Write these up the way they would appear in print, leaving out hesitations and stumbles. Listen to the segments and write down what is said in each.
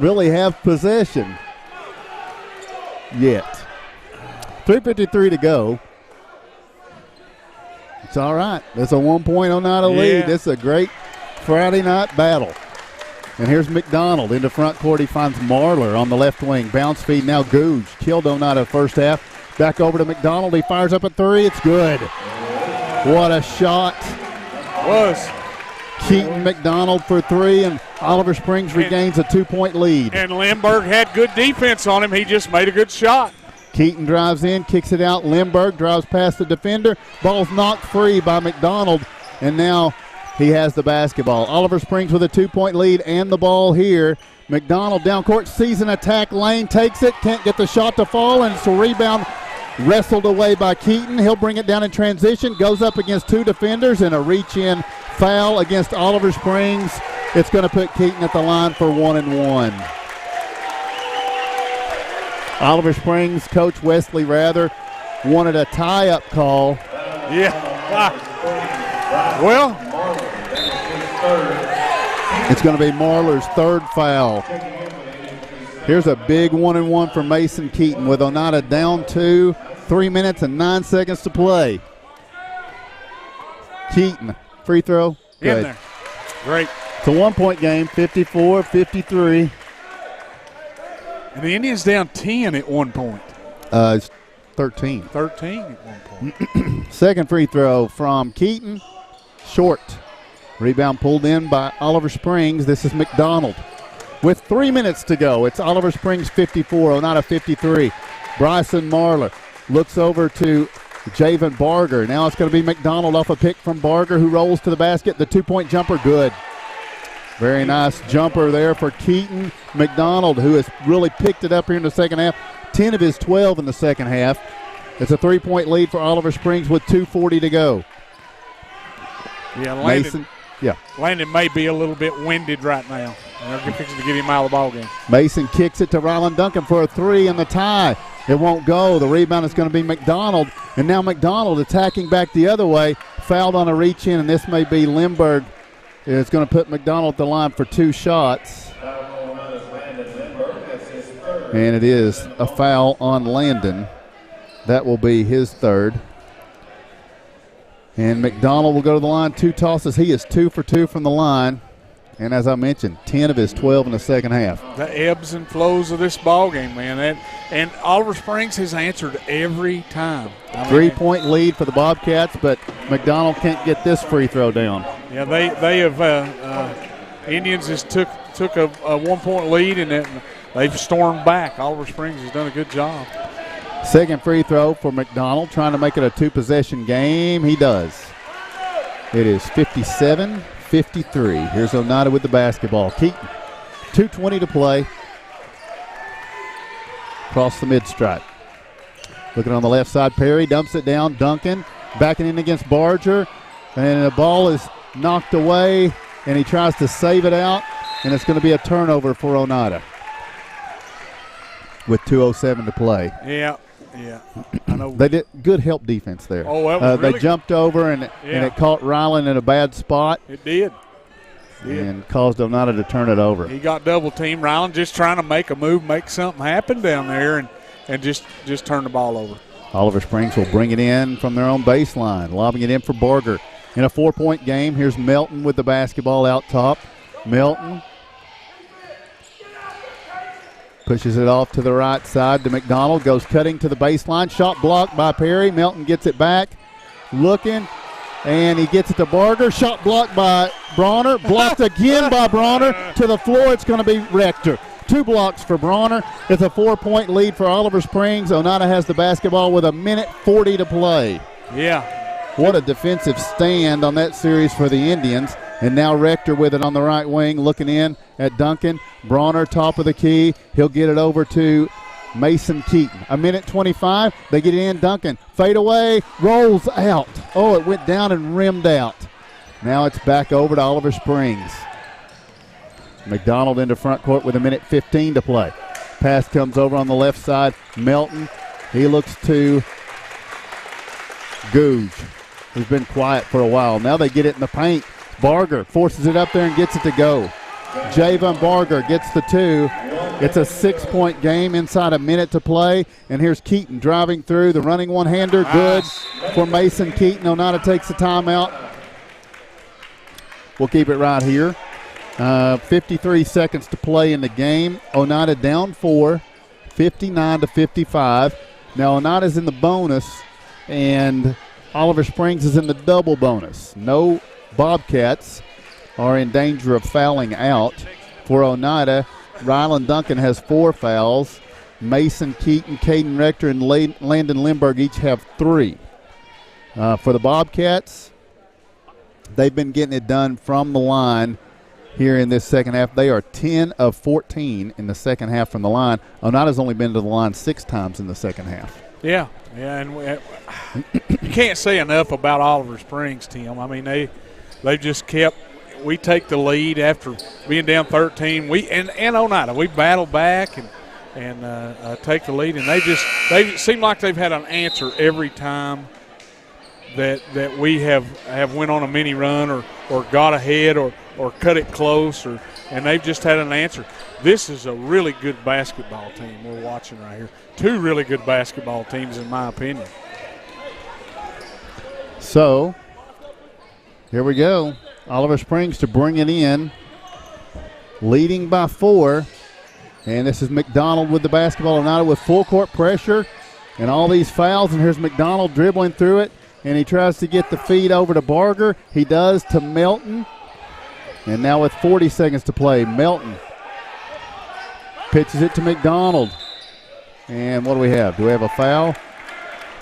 really have possession yet. 3:53 to go. It's all right. It's a 1-point Oneida lead. This is a great Friday night battle. And here's McDonald into front court. He finds Marler on the left wing. Bounce feed now Googe. Killed Oneida first half. Back over to McDonald. He fires up a three. It's good. What a shot. Keaton McDonald for three, and Oliver Springs regains a 2-point lead. And Lindbergh had good defense on him. He just made a good shot. Keaton drives in, kicks it out. Lindbergh drives past the defender. Ball's knocked free by McDonald, and now he has the basketball. Oliver Springs with a 2-point lead and the ball here. McDonald down court, sees an attack lane, takes it, can't get the shot to fall, and it's a rebound wrestled away by Keaton. He'll bring it down in transition, goes up against two defenders, and a reach-in foul against Oliver Springs. It's going to put Keaton at the line for 1-1. Oliver Springs coach Wesley Rather wanted a tie-up call. Well, it's going to be Marler's third foul. Here's a big 1-1 for Mason Keaton with Oneida down 2, 3 minutes and 9 seconds to play. Keaton, free throw, good. In there. Great. It's a 1-point game, 54-53. And the Indians down 10 at one point. It's 13. 13 at one point. Second free throw from Keaton, short. Rebound pulled in by Oliver Springs. This is McDonald. With 3 minutes to go, it's Oliver Springs 54, Oneida 53. Bryson Marler looks over to Javen Barger. Now it's going to be McDonald off a pick from Barger, who rolls to the basket. The 2-point jumper, good. Very nice jumper there for Keaton. McDonald, who has really picked it up here in the second half. 10 of his 12 in the second half. It's a 3-point lead for Oliver Springs with 2:40 to go. Landon may be a little bit winded right now. They're fixing to get him out of the ball game. Mason kicks it to Rylan Duncan for a three and the tie. It won't go. The rebound is going to be McDonald. And now McDonald attacking back the other way. Fouled on a reach in, and this may be Lindbergh. It's going to put McDonald at the line for 2 shots. And it is a foul on Landon. That will be his third. And McDonald will go to the line, 2 tosses. He is 2 for 2 from the line. And as I mentioned, 10 of his 12 in the second half. The ebbs and flows of this ball game, man. And Oliver Springs has answered every time. 3-point lead for the Bobcats, but McDonald can't get this free throw down. Yeah, they have Indians just took a 1-point lead, and they've stormed back. Oliver Springs has done a good job. Second free throw for McDonald, trying to make it a 2-possession game. He does. It is 57-53. Here's Oneida with the basketball. Keaton, 2:20 to play. Across the mid-stripe. Looking on the left side, Perry dumps it down. Duncan backing in against Barger. And the ball is knocked away, and he tries to save it out, and it's going to be a turnover for Oneida with 2:07 to play. Yeah, I know. They did good help defense there. Oh, that was really they jumped over, and it caught Rylan in a bad spot. It did. And caused Oneida to turn it over. He got double-teamed. Rylan just trying to make a move, make something happen down there, and just turn the ball over. Oliver Springs will bring it in from their own baseline, lobbing it in for Barger. In a 4-point game, here's Melton with the basketball out top. Melton pushes it off to the right side to McDonald, goes cutting to the baseline. Shot blocked by Perry. Melton gets it back, looking, and he gets it to Barger. Shot blocked by Bronner. Blocked again by Bronner. To the floor, it's going to be Rector. 2 blocks for Bronner. It's a 4-point lead for Oliver Springs. Oneida has the basketball with 1:40 to play. Yeah. What a defensive stand on that series for the Indians. And now Rector with it on the right wing, looking in at Duncan. Bronner, top of the key. He'll get it over to Mason Keaton. 1:25. They get it in. Duncan, fade away, rolls out. Oh, it went down and rimmed out. Now it's back over to Oliver Springs. McDonald into front court with 1:15 to play. Pass comes over on the left side. Melton, he looks to Googe, who's been quiet for a while. Now they get it in the paint. Barger forces it up there and gets it to go. Javon Barger gets the 2. It's a 6-point game inside a minute to play. And here's Keaton driving through the running one-hander. Good for Mason Keaton. Oneida takes a timeout. We'll keep it right here. 53 seconds to play in the game. Oneida down 4, 59-55. Now Oneida's in the bonus, and Oliver Springs is in the double bonus. No Bobcats are in danger of fouling out. For Oneida, Rylan Duncan has 4 fouls. Mason Keaton, Caden Rector, and Landon Lindbergh each have 3. For the Bobcats, they've been getting it done from the line here in this second half. They are 10 of 14 in the second half from the line. Oneida's only been to the line 6 times in the second half. Yeah, and you can't say enough about Oliver Springs, Tim. I mean, they've just kept – we take the lead after being down 13. And Oneida, we battle back and take the lead, and they seem like they've had an answer every time that we have went on a mini run or got ahead or cut it close, and they've just had an answer. This is a really good basketball team we're watching right here. 2 really good basketball teams, in my opinion. So here we go. Oliver Springs to bring it in, leading by 4. And this is McDonald with the basketball. Oneida with full court pressure and all these fouls. And here's McDonald dribbling through it. And he tries to get the feed over to Barger. He does to Melton. And now with 40 seconds to play, Melton pitches it to McDonald. And what do we have? Do we have a foul?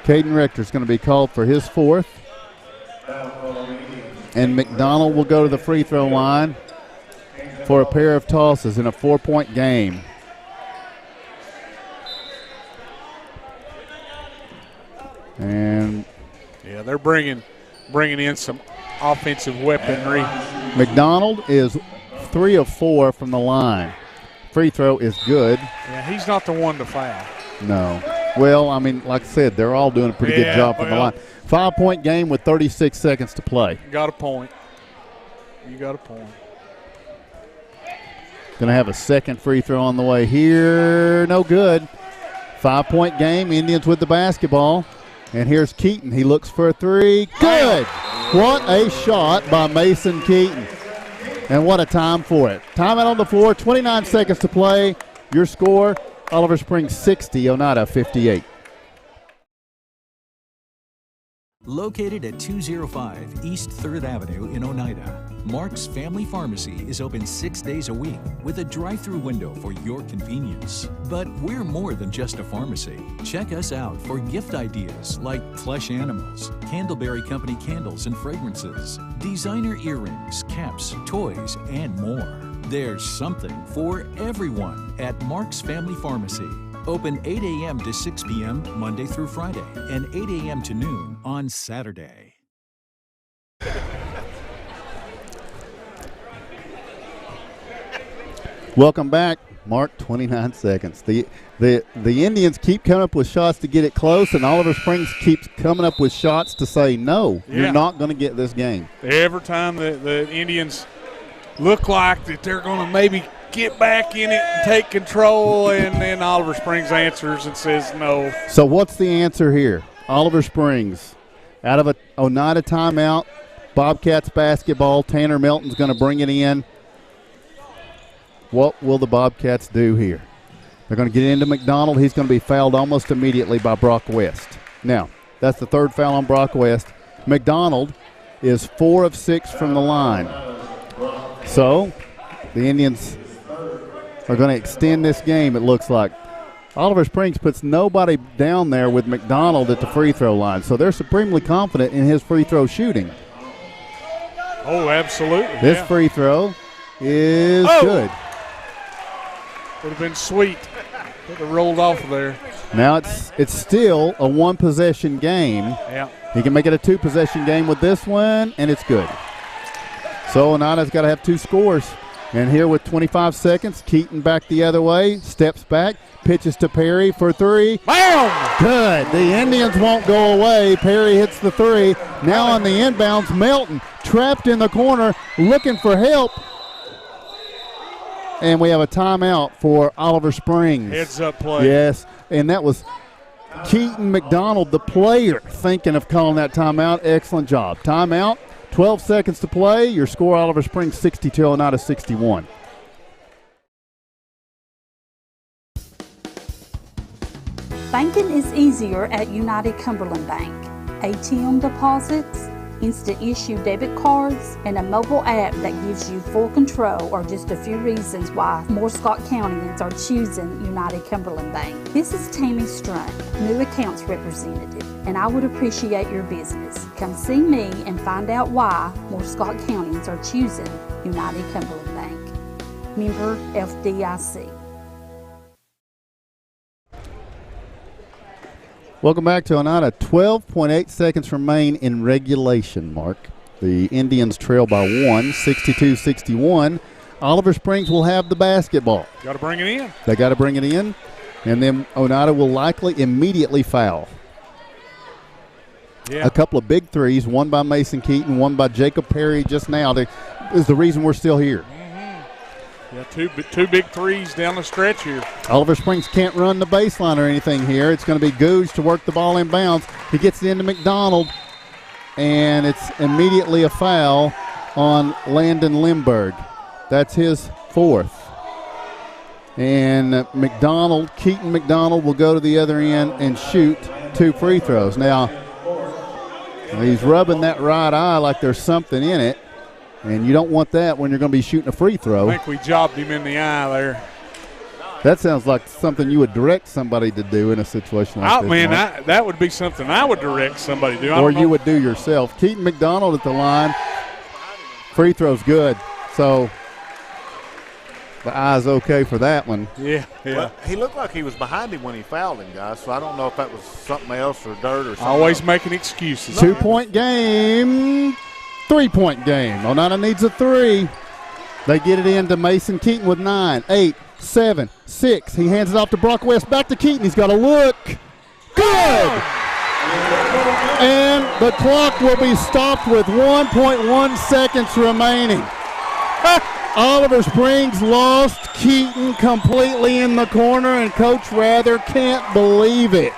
Caden Rector's going to be called for his 4th. And McDonald will go to the free throw line for a pair of tosses in a 4-point game. And yeah, they're bringing in some offensive weaponry. McDonald is 3 of 4 from the line. Free throw is good. Yeah, he's not the one to foul. No. Well, I mean, like I said, they're all doing a pretty good job from the line. 5-point game with 36 seconds to play. Got a point. You got a point. Going to have a second free throw on the way here. No good. 5-point game. Indians with the basketball. And here's Keaton. He looks for a 3. Good. What a shot by Mason Keaton. And what a time for it. Timeout on the floor. 29 seconds to play. Your score, Oliver Springs 60, Oneida 58. Located at 205 East 3rd Avenue in Oneida, Mark's Family Pharmacy is open 6 days a week with a drive-through window for your convenience. But we're more than just a pharmacy. Check us out for gift ideas like plush animals, Candleberry Company candles and fragrances, designer earrings, caps, toys, and more. There's something for everyone at Mark's Family Pharmacy. Open 8 a.m. to 6 p.m. Monday through Friday and 8 a.m. to noon on Saturday. Welcome back. Mark, 29 seconds. The Indians keep coming up with shots to get it close, and Oliver Springs keeps coming up with shots to say, no, you're not going to get this game. Every time the Indians look like that they're going to maybe get back in it and take control, and then Oliver Springs answers and says no. So what's the answer here? Oliver Springs, out of a Oneida timeout, Bobcats basketball, Tanner Melton's going to bring it in. What will the Bobcats do here? They're going to get into McDonald. He's going to be fouled almost immediately by Brock West. Now, that's the 3rd foul on Brock West. McDonald is 4 of 6 from the line. So the Indians are going to extend this game, it looks like. Oliver Springs puts nobody down there with McDonald at the free throw line, so they're supremely confident in his free throw shooting. Oh, absolutely. This free throw is good. Would have been sweet. Could have rolled off of there. Now it's still a 1-possession game. Yeah. He can make it a 2-possession game with this one, and it's good. So Oneida's got to have 2 scores. And here with 25 seconds, Keaton back the other way, steps back, pitches to Perry for 3. Bam! Good. The Indians won't go away. Perry hits the 3. Now on the inbounds, Melton trapped in the corner, looking for help. And we have a timeout for Oliver Springs. Heads up play. Yes, and that was Keaton McDonald, the player, thinking of calling that timeout. Excellent job. Timeout, 12 seconds to play. Your score, Oliver Springs 62, Oneida 61. Banking is easier at United Cumberland Bank. ATM deposits, instant issue debit cards, and a mobile app that gives you full control are just a few reasons why more Scott Countyans are choosing United Cumberland Bank. This is Tammy Strunk, new accounts representative, and I would appreciate your business. Come see me and find out why more Scott Countyans are choosing United Cumberland Bank. Member FDIC. Welcome back to Oneida. 12.8 seconds remain in regulation, Mark. The Indians trail by 1, 62-61. Oliver Springs will have the basketball. Got to bring it in. They got to bring it in, and then Oneida will likely immediately foul. Yeah. A couple of big threes, one by Mason Keaton, one by Jacob Perry just now, is the reason we're still here. Yeah, two big threes down the stretch here. Oliver Springs can't run the baseline or anything here. It's going to be Googe to work the ball in bounds. He gets it into McDonald, and it's immediately a foul on Landon Limburg. That's his fourth. And Keaton McDonald will go to the other end and shoot 2 free throws. Now, he's rubbing that right eye like there's something in it. And you don't want that when you're going to be shooting a free throw. I think we jobbed him in the eye there. That sounds like something you would direct somebody to do in a situation like this. Man, that would be something I would direct somebody to do. Or you would do yourself. Keaton McDonald at the line. Free throw's good. So the eye's okay for that one. Yeah. Well, he looked like he was behind him when he fouled him, guys, so I don't know if that was something else or dirt or something. Always making excuses. 2-point game. 3-point game. Oneida needs a 3. They get it into Mason Keaton with 9, 8, 7, 6. He hands it off to Brock West. Back to Keaton. He's got a look. Good! And the clock will be stopped with 1.1 seconds remaining. Oliver Springs lost Keaton completely in the corner, and Coach Rather can't believe it.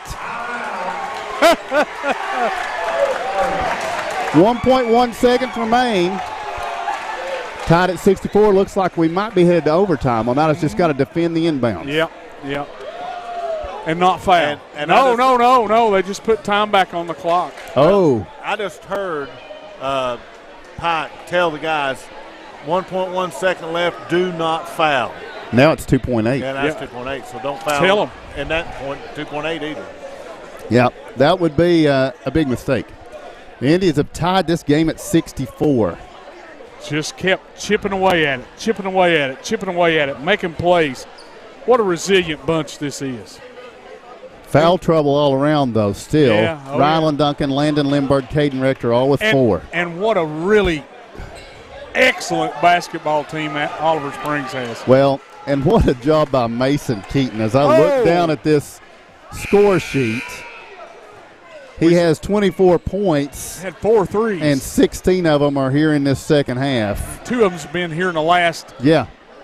1.1 seconds remain. Tied at 64. Looks like we might be headed to overtime. Oneida's just got to defend the inbound. Yep. And not foul. No. They just put time back on the clock. Oh. I just heard Pike tell the guys 1.1 second left, do not foul. Now it's 2.8. Yeah, that's 2.8, so don't foul. Tell them. And that point, 2.8 either. Yeah, that would be a big mistake. The Indians have tied this game at 64. Just kept chipping away at it, making plays. What a resilient bunch this is. Foul trouble all around, though, still. Yeah, Ryland Duncan, Landon Limburg, Caden Rector, all with 4. And what a really excellent basketball team that Oliver Springs has. Well, and what a job by Mason Keaton. As I look down at this score sheet, he has 24 points. Had 4 threes. And 16 of them are here in this second half. 2 of them's been here in the last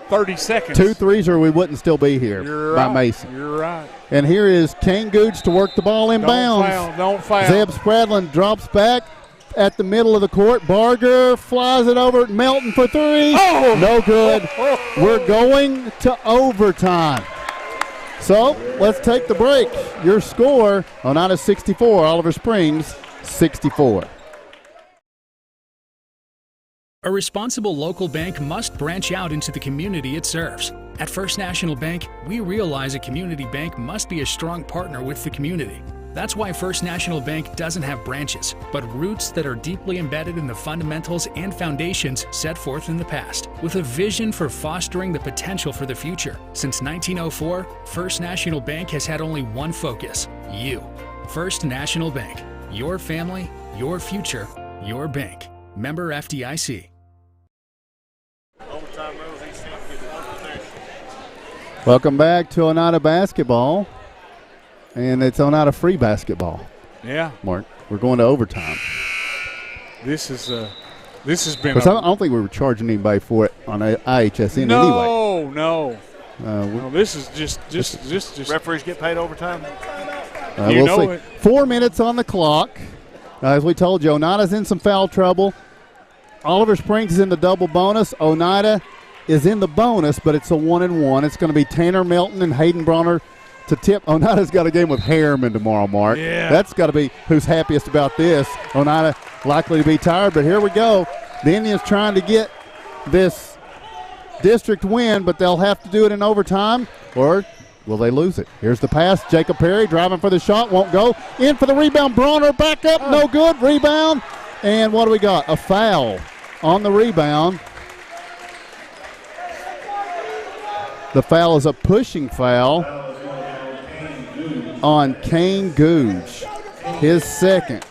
30 seconds. 2 threes or we wouldn't still be here. You're by right. Mason. You're right. And here is Kane Gooch to work the ball in bounds. Don't foul. Zeb Spradlin drops back at the middle of the court. Barger flies it over at Melton for 3. Oh! No good. We're going to overtime. So let's take the break. Your score, Oneida 64, Oliver Springs 64. A responsible local bank must branch out into the community it serves. At First National Bank, we realize a community bank must be a strong partner with the community. That's why First National Bank doesn't have branches, but roots that are deeply embedded in the fundamentals and foundations set forth in the past, with a vision for fostering the potential for the future. Since 1904, First National Bank has had only one focus: you. First National Bank. Your family, your future, your bank. Member FDIC. Welcome back to Oneida basketball. And it's Oneida free basketball. Yeah. Mark, we're going to overtime. This is This has been. Because I don't think we were charging anybody for it on IHSN anyway. No. This is just. Referees get paid overtime. We'll see. 4 minutes on the clock. As we told you, Oneida's in some foul trouble. Oliver Springs is in the double bonus. Oneida is in the bonus, but it's a 1-1. It's going to be Tanner Melton and Hayden Bronner to tip. Oneida's got a game with Harriman tomorrow, Mark. Yeah. That's got to be who's happiest about this. Oneida likely to be tired, but here we go. The Indians trying to get this district win, but they'll have to do it in overtime, or will they lose it? Here's the pass. Jacob Perry driving for the shot, won't go. In for the rebound. Bronner back up, no good. Rebound, and what do we got? A foul on the rebound. The foul is a pushing foul on Kane Googe, his second.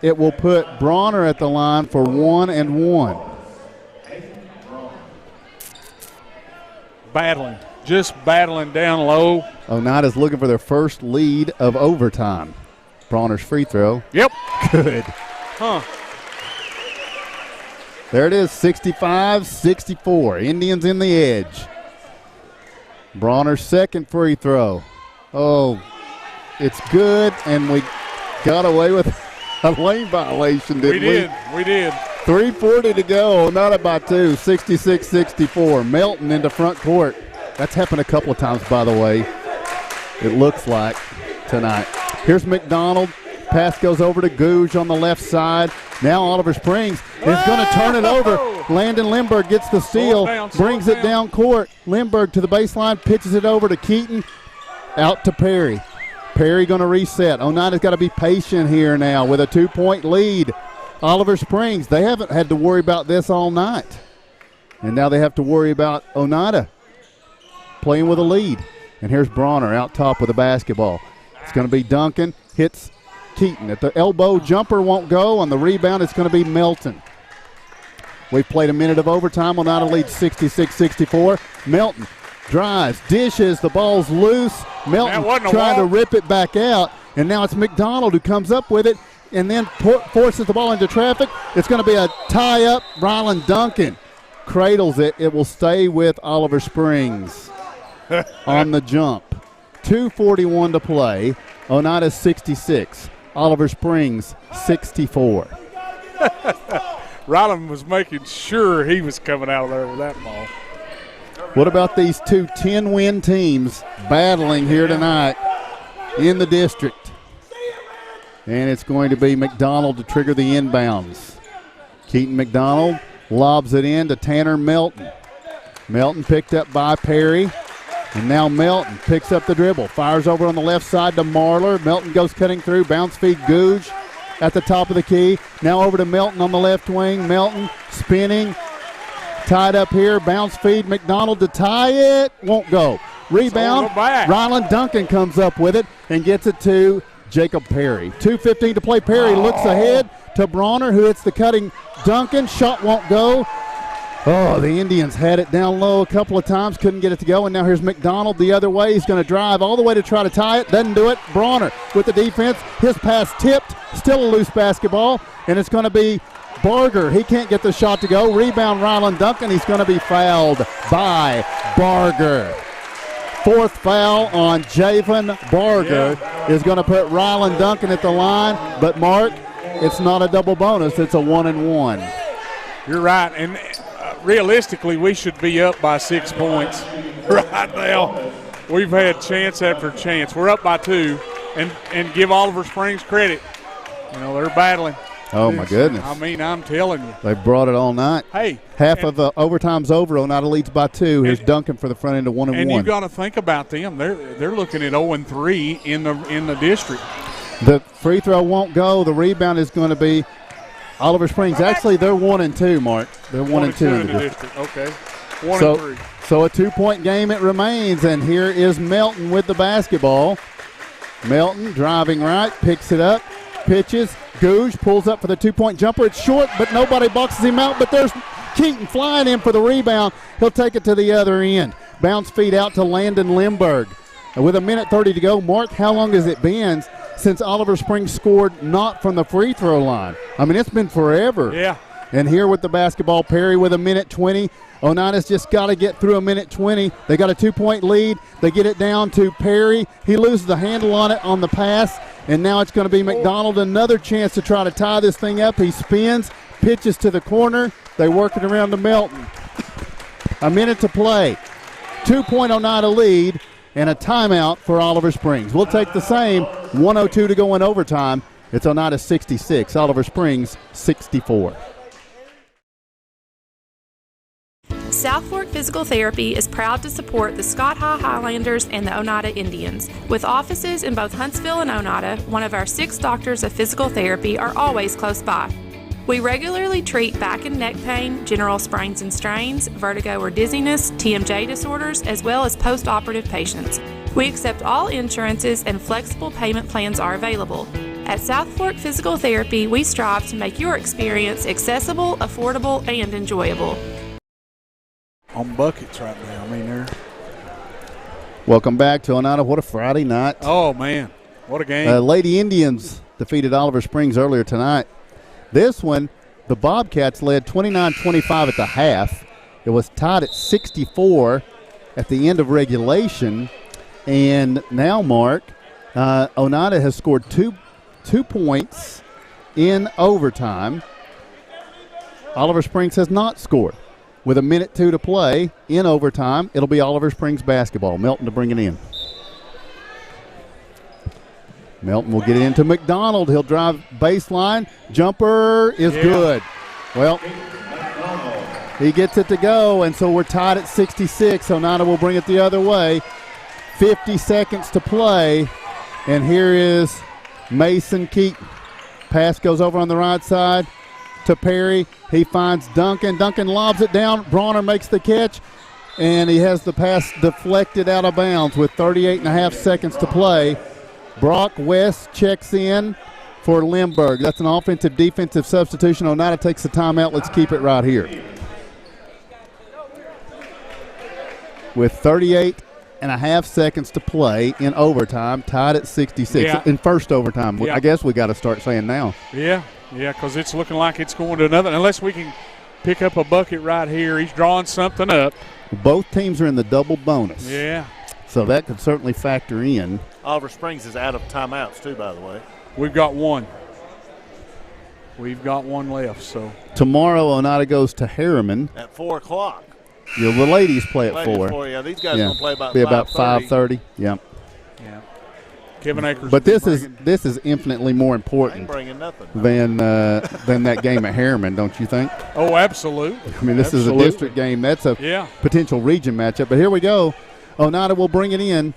It will put Bronner at the line for 1-1. Battling down low. Oneida's looking for their first lead of overtime. Bronner's free throw. Yep. Good. Huh. There it is, 65-64. Indians in the edge. Bronner's second free throw. Oh, it's good, and we got away with a lane violation, didn't we? We did. 3:40 to go, Oneida by 2, 66-64. Melton into front court. That's happened a couple of times, by the way, it looks like, tonight. Here's McDonald. Pass goes over to Googe on the left side. Now Oliver Springs is going to turn it over. Landon Lindbergh gets the steal, brings it down court. Lindbergh to the baseline, pitches it over to Keaton. Out to Perry. Perry going to reset. Oneida's got to be patient here now with a 2-point lead. Oliver Springs, they haven't had to worry about this all night. And now they have to worry about Oneida playing with a lead. And here's Bronner out top with a basketball. It's going to be Duncan, hits Keaton. At the elbow, jumper won't go. On the rebound, it's going to be Melton. We've played a minute of overtime. Oneida leads 66-64. Melton drives, dishes, the ball's loose. Melton trying to rip it back out, and now it's McDonald who comes up with it and then forces the ball into traffic. It's going to be a tie-up. Rylan Duncan cradles it. It will stay with Oliver Springs on the jump. 2:41 to play. Oneida 66. Oliver Springs 64. Rylan was making sure he was coming out of there with that ball. What about these two 10-win teams battling here tonight in the district? And it's going to be McDonald to trigger the inbounds. Keaton McDonald lobs it in to Tanner Melton. Melton picked up by Perry. And now Melton picks up the dribble. Fires over on the left side to Marler. Melton goes cutting through. Bounce feed Googe at the top of the key. Now over to Melton on the left wing. Melton spinning. Tied up here. Bounce feed. McDonald to tie it. Won't go. Rebound. Rylan Duncan comes up with it and gets it to Jacob Perry. 2:15 to play. Perry looks ahead to Bronner, who hits the cutting Duncan. Shot won't go. Oh, the Indians had it down low a couple of times, couldn't get it to go, and now here's McDonald the other way. He's going to drive all the way to try to tie it, doesn't do it. Bronner with the defense. His pass tipped, still a loose basketball, and it's going to be Barger. He can't get the shot to go. Rebound, Rylan Duncan. He's going to be fouled by Barger. Fourth foul on Javen Barger is going to put Rylan Duncan at the line, but Mark, it's not a double bonus. It's a 1-1. You're right, and realistically, we should be up by 6 points right now. We've had chance after chance. We're up by 2, and give Oliver Springs credit. You know, they're battling. Oh, my goodness. I mean, I'm telling you. They've brought it all night. Hey. Half of the overtime's over. Oneida leads by 2. Here's Duncan for the front end of 1-1. And you've got to think about them. They're looking at 0-3 in the district. The free throw won't go. The rebound is going to be Oliver Springs. Actually, they're 1-2, Mark. They're 1-2 in the district. Okay. 1-3. So a 2-point game it remains, and here is Melton with the basketball. Melton driving right, picks it up, pitches. Googe pulls up for the 2-point jumper. It's short, but nobody boxes him out. But there's Keaton flying in for the rebound. He'll take it to the other end. Bounce feed out to Landon Lindbergh. With 1:30 to go, Mark, how long has it been since Oliver Springs scored not from the free throw line? I mean, it's been forever. Yeah. And here with the basketball, Perry with a minute 20. Oneida's just got to get through a minute 20. They got a 2-point lead. They get it down to Perry. He loses the handle on it on the pass, and now it's going to be McDonald. Another chance to try to tie this thing up. He spins, pitches to the corner. They work it around to Melton. A minute to play. 2-point Oneida lead and a timeout for Oliver Springs. We'll take the same. 1:02 to go in overtime. It's Oneida 66, Oliver Springs 64. South Fork Physical Therapy is proud to support the Scott High Highlanders and the Oneida Indians. With offices in both Huntsville and Oneida, one of our 6 doctors of physical therapy are always close by. We regularly treat back and neck pain, general sprains and strains, vertigo or dizziness, TMJ disorders, as well as post-operative patients. We accept all insurances and flexible payment plans are available. At South Fork Physical Therapy, we strive to make your experience accessible, affordable, and enjoyable. On buckets right now. I mean, they're. Welcome back to Oneida. What a Friday night. Oh, man. What a game. Lady Indians defeated Oliver Springs earlier tonight. This one, the Bobcats led 29-25 at the half. It was tied at 64 at the end of regulation. And now, Mark, Oneida has scored two points in overtime. Oliver Springs has not scored. With a minute 2 to play in overtime, it'll be Oliver Springs basketball. Melton to bring it in. Melton will get it into McDonald. He'll drive baseline. Jumper is good. Well, he gets it to go, and so we're tied at 66. Oneida will bring it the other way. 50 seconds to play, and here is Mason Keaton. Pass goes over on the right side to Perry. He finds Duncan. Duncan lobs it down. Bronner makes the catch, and he has the pass deflected out of bounds with 38.5 seconds to play. Brock West checks in for Lindbergh. That's an offensive-defensive substitution. Oneida takes the timeout. Let's keep it right here. With 38.5 seconds to play in overtime, tied at 66. Yeah. In first overtime. Yeah. I guess we got to start saying now. Yeah, because it's looking like it's going to another. Unless we can pick up a bucket right here. He's drawing something up. Both teams are in the double bonus. Yeah. So that could certainly factor in. Oliver Springs is out of timeouts, too, by the way. We've got one. We've got one left. So tomorrow, Oneida goes to Harriman. At 4 o'clock. The ladies play at 4. Yeah, these guys are going to play about 5:30. Be about 5:30. Yeah. Yeah. Kevin Akers. But this is infinitely more important bringing nothing than that game at Harriman, don't you think? Oh, absolutely. I mean, this is a district game. That's a potential region matchup. But here we go. Oneida will bring it in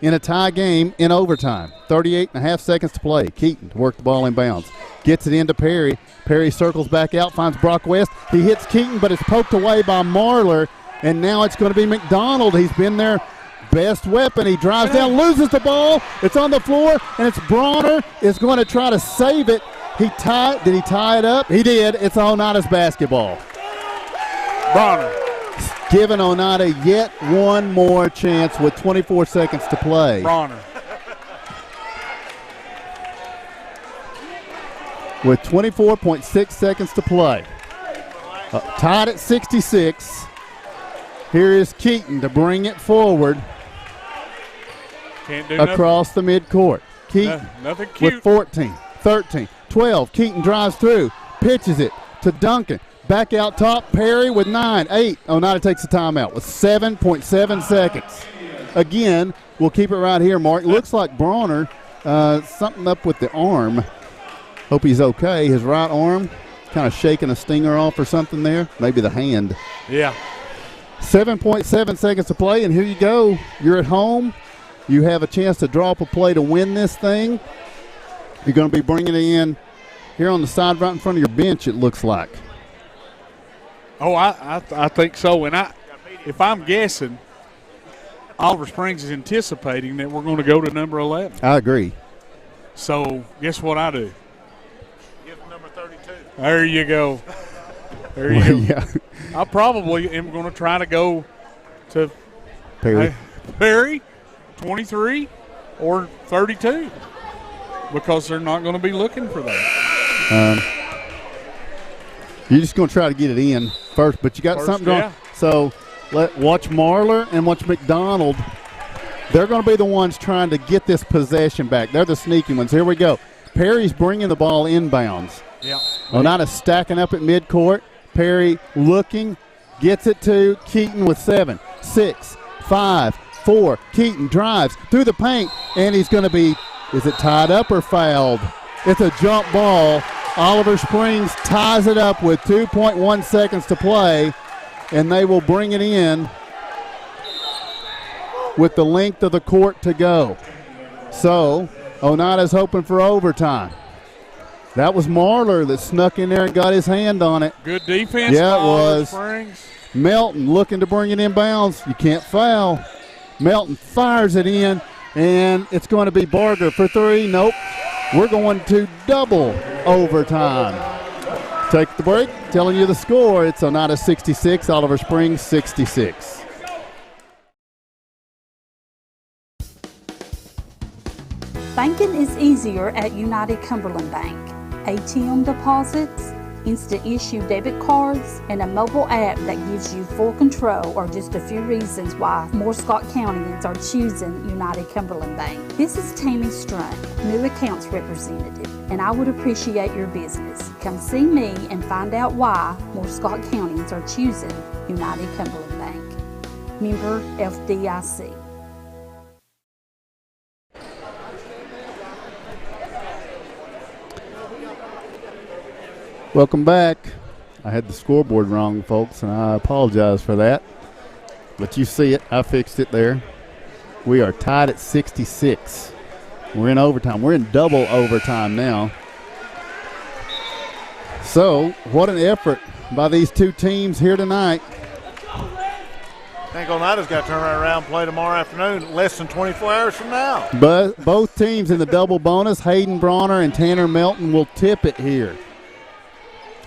a tie game in overtime. 38.5 seconds to play. Keaton to work the ball in bounds. Gets it into Perry. Perry circles back out, finds Brock West. He hits Keaton, but it's poked away by Marler. And now it's going to be McDonald. He's been their best weapon. He drives down, loses the ball. It's on the floor, and it's Bronner is going to try to save it. Did he tie it up? He did. It's Oneida's basketball. Bronner. Giving Oneida yet one more chance with 24 seconds to play. Bronner. With 24.6 seconds to play. Tied at 66. Here is Keaton to bring it forward. Can't do across the midcourt. Keaton nothing cute. With 14, 13, 12. Keaton drives through, pitches it to Duncan. Back out top, Perry with 9, 8. Oneida takes the timeout with 7.7 seconds. Again, we'll keep it right here, Mark. Looks like Bronner, something up with the arm. Hope he's okay. His right arm kind of shaking a stinger off or something there. Maybe the hand. Yeah. 7.7 seconds to play, and here you go. You're at home. You have a chance to draw up a play to win this thing. You're going to be bringing it in here on the side right in front of your bench, it looks like. Oh, I think so. And if I'm guessing, Oliver Springs is anticipating that we're going to go to number 11. I agree. So guess what I do? Give number 32. There you go. There you go. Yeah. I probably am going to try to go to Perry, 23 or 32 because they're not going to be looking for that. You're just going to try to get it in first, but you got something going. Yeah. So watch Marler and watch McDonald. They're going to be the ones trying to get this possession back. They're the sneaky ones. Here we go. Perry's bringing the ball inbounds. Yeah. Oneida stacking up at midcourt. Perry looking, gets it to Keaton with 7, 6, 5, 4. Keaton drives through the paint, and he's going to be, is it tied up or fouled? It's a jump ball. Oliver Springs ties it up with 2.1 seconds to play, and they will bring it in with the length of the court to go. So Oneida's hoping for overtime. That was Marler that snuck in there and got his hand on it. Good defense. Yeah, it Oliver was. Springs. Melton looking to bring it in bounds. You can't foul. Melton fires it in, and it's going to be Barger for 3. Nope. We're going to double overtime. Take the break. Telling you the score. It's Oneida 66, Oliver Springs 66. Banking is easier at United Cumberland Bank. ATM deposits, instant issue debit cards, and a mobile app that gives you full control are just a few reasons why more Scott Countyans are choosing United Cumberland Bank. This is Tammy Strunk, new accounts representative, and I would appreciate your business. Come see me and find out why more Scott Countyans are choosing United Cumberland Bank. Member FDIC. Welcome back. I had the scoreboard wrong, folks, and I apologize for that. But you see it. I fixed it there. We are tied at 66. We're in overtime. We're in double overtime now. So, what an effort by these two teams here tonight. I think Oneida's got to turn right around and play tomorrow afternoon, less than 24 hours from now. But both teams in the double bonus, Hayden Bronner and Tanner Melton, will tip it here.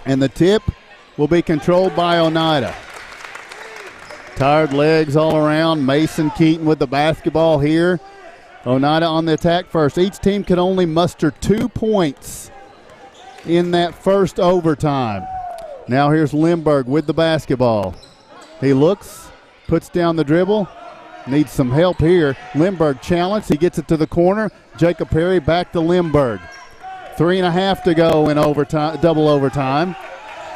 And the tip will be controlled by Oneida. Tired legs all around. Mason Keaton with the basketball here. Oneida on the attack first. Each team can only muster 2 points in that first overtime. Now here's Lindbergh with the basketball. He looks, puts down the dribble, needs some help here. Lindbergh challenged. He gets it to the corner. Jacob Perry back to Lindbergh. 3.5 to go in overtime, double overtime.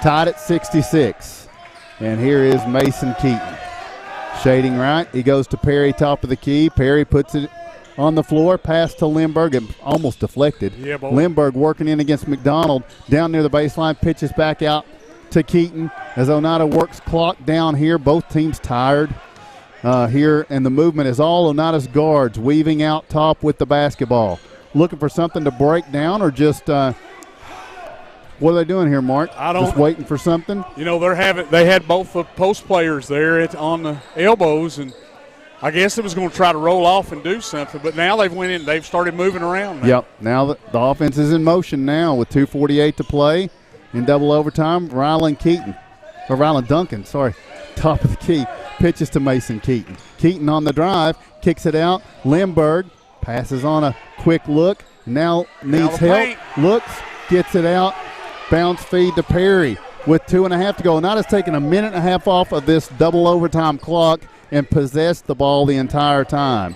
Tied at 66. And here is Mason Keaton. Shading right. He goes to Perry, top of the key. Perry puts it on the floor. Pass to Lindbergh and almost deflected. Yeah, Lindbergh working in against McDonald. Down near the baseline. Pitches back out to Keaton as Oneida works clock down here. Both teams tired here. And the movement is all Oneida's guards weaving out top with the basketball. Looking for something to break down or just what are they doing here, Mark? Just waiting for something? You know, they had both the post players there on the elbows, and I guess it was going to try to roll off and do something, but now they've started moving around now. Yep. Now the offense is in motion now with 2:48 to play in double overtime. Rylan Duncan, top of the key, pitches to Mason Keaton. Keaton on the drive, kicks it out. Lindbergh passes on a quick look. Now needs help. Looks, gets it out. Bounce feed to Perry with 2.5 to go. Oneida's taken 1.5 minutes off of this double overtime clock and possessed the ball the entire time.